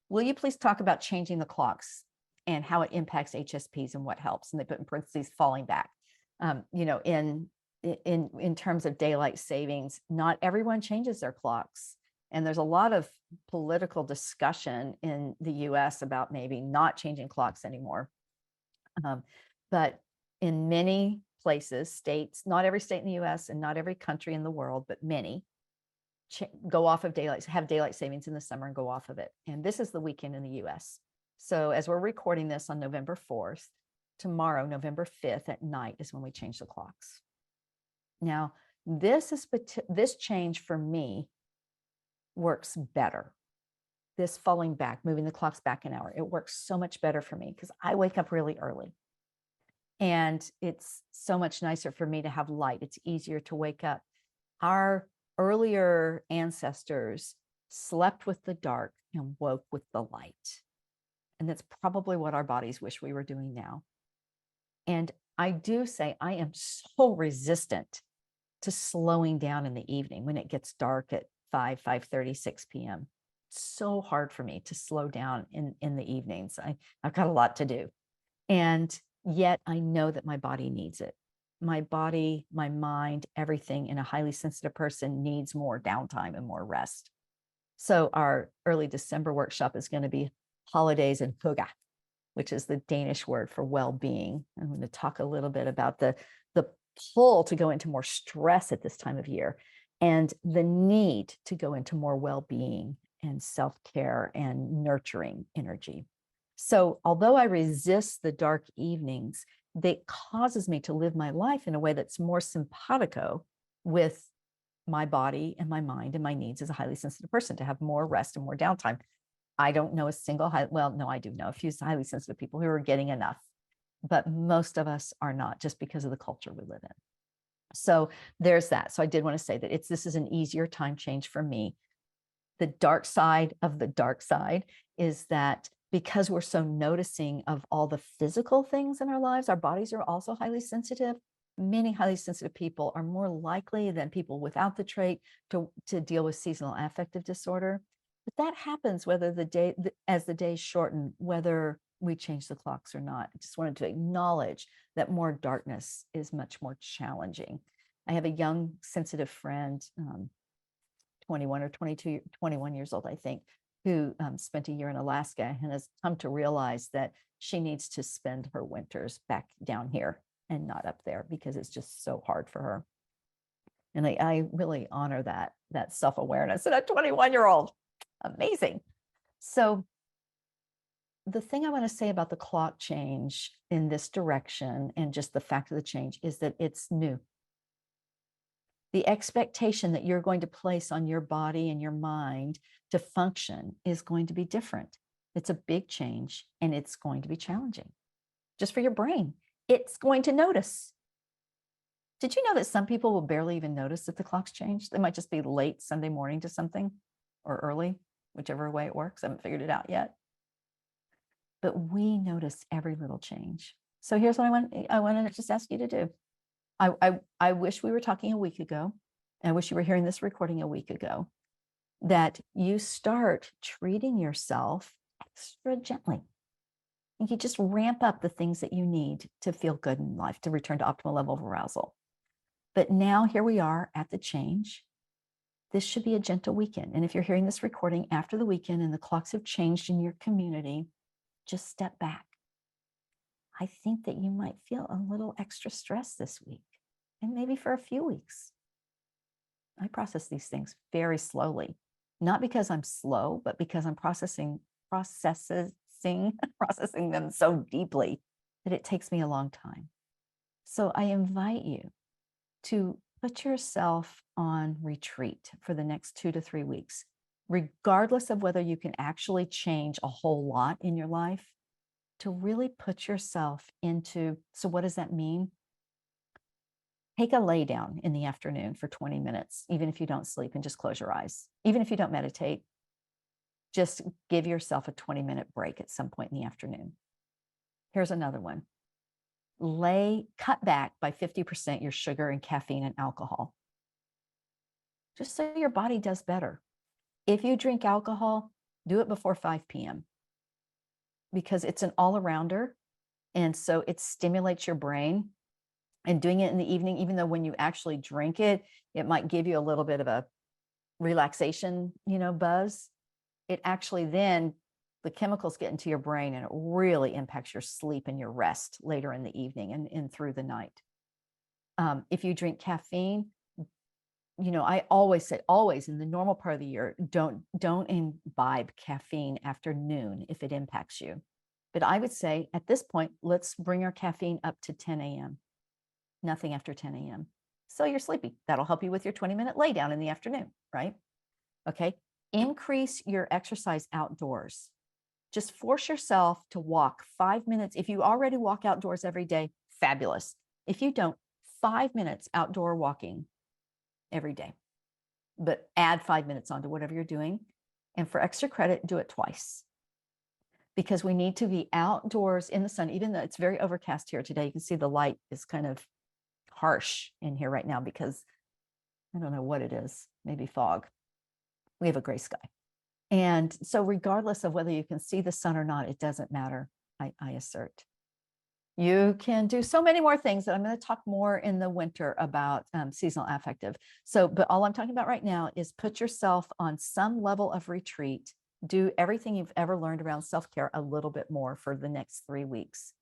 will you please talk about changing the clocks and how it impacts HSPs and what helps? And they put in parentheses, falling back. In terms of daylight savings, not everyone changes their clocks. And there's a lot of political discussion in the US about maybe not changing clocks anymore. But in many places, states, not every state in the US and not every country in the world, but many go off of daylight, have daylight savings in the summer and go off of it. And this is the weekend in the US. So as we're recording this on November 4th, tomorrow, November 5th at night is when we change the clocks. Now, this change for me works better. This falling back, moving the clocks back an hour, it works so much better for me because I wake up really early. And it's so much nicer for me to have light. It's easier to wake up. Our earlier ancestors slept with the dark and woke with the light. And that's probably what our bodies wish we were doing now. And I do say I am so resistant to slowing down in the evening when it gets dark at 5:30, 6 p.m. It's so hard for me to slow down in the evenings. I've got a lot to do. And yet I know that my body needs it. My body, my mind, everything in a highly sensitive person needs more downtime and more rest. So our early December workshop is going to be holidays and hygge, which is the Danish word for well-being. I'm going to talk a little bit about the pull to go into more stress at this time of year and the need to go into more well-being and self-care and nurturing energy. So although I resist the dark evenings, that causes me to live my life in a way that's more simpatico with my body and my mind and my needs as a highly sensitive person, to have more rest and more downtime. I don't know a single, well, no, I do know a few highly sensitive people who are getting enough, but most of us are not, just because of the culture we live in. So there's that. So I did want to say that this is an easier time change for me. The dark side of the dark side is that because we're so noticing of all the physical things in our lives, our bodies are also highly sensitive. Many highly sensitive people are more likely than people without the trait to deal with seasonal affective disorder. But that happens whether as the days shorten, whether we change the clocks or not. I just wanted to acknowledge that more darkness is much more challenging. I have a young, sensitive friend, 21 or 22, 21 years old, I think, who spent a year in Alaska and has come to realize that she needs to spend her winters back down here and not up there because it's just so hard for her. And I really honor that self-awareness in a 21-year-old. Amazing. So the thing I want to say about the clock change in this direction and just the fact of the change is that it's new. The expectation that you're going to place on your body and your mind to function is going to be different. It's a big change and it's going to be challenging. Just for your brain, it's going to notice. Did you know that some people will barely even notice that the clock's changed? They might just be late Sunday morning to something or early, whichever way it works. I haven't figured it out yet. But we notice every little change. So here's what I want to just ask you to do. I wish we were talking a week ago. I wish you were hearing this recording a week ago, that you start treating yourself extra gently. And you just ramp up the things that you need to feel good in life, to return to optimal level of arousal. But now here we are at the change. This should be a gentle weekend. And if you're hearing this recording after the weekend and the clocks have changed in your community, just step back. I think that you might feel a little extra stress this week and maybe for a few weeks. I process these things very slowly, not because I'm slow, but because I'm processing them so deeply that it takes me a long time. So I invite you to put yourself on retreat for the next 2 to 3 weeks, regardless of whether you can actually change a whole lot in your life, to really put yourself into, so what does that mean? Take a lay down in the afternoon for 20 minutes, even if you don't sleep, and just close your eyes. Even if you don't meditate, just give yourself a 20-minute break at some point in the afternoon. Here's another one. Cut back by 50% your sugar and caffeine and alcohol, just so your body does better. If you drink alcohol, do it before 5 p.m. because it's an all-arounder. And so it stimulates your brain. And doing it in the evening, even though when you actually drink it, it might give you a little bit of a relaxation, buzz. It actually then the chemicals get into your brain and it really impacts your sleep and your rest later in the evening and through the night. If you drink caffeine, I always say, always in the normal part of the year, don't imbibe caffeine after noon if it impacts you. But I would say at this point, let's bring our caffeine up to 10 a.m. Nothing after 10 a.m. So you're sleepy. That'll help you with your 20-minute lay down in the afternoon, right? Okay. Increase your exercise outdoors. Just force yourself to walk 5 minutes. If you already walk outdoors every day, fabulous. If you don't, 5 minutes outdoor walking every day, but add 5 minutes onto whatever you're doing. And for extra credit, do it twice. Because we need to be outdoors in the sun, even though it's very overcast here today. You can see the light is kind of harsh in here right now because I don't know what it is, maybe fog. We have a gray sky. And so regardless of whether you can see the sun or not, it doesn't matter, I assert. You can do so many more things that I'm going to talk more in the winter about seasonal affective. But all I'm talking about right now is put yourself on some level of retreat. Do everything you've ever learned around self-care a little bit more for the next 3 weeks.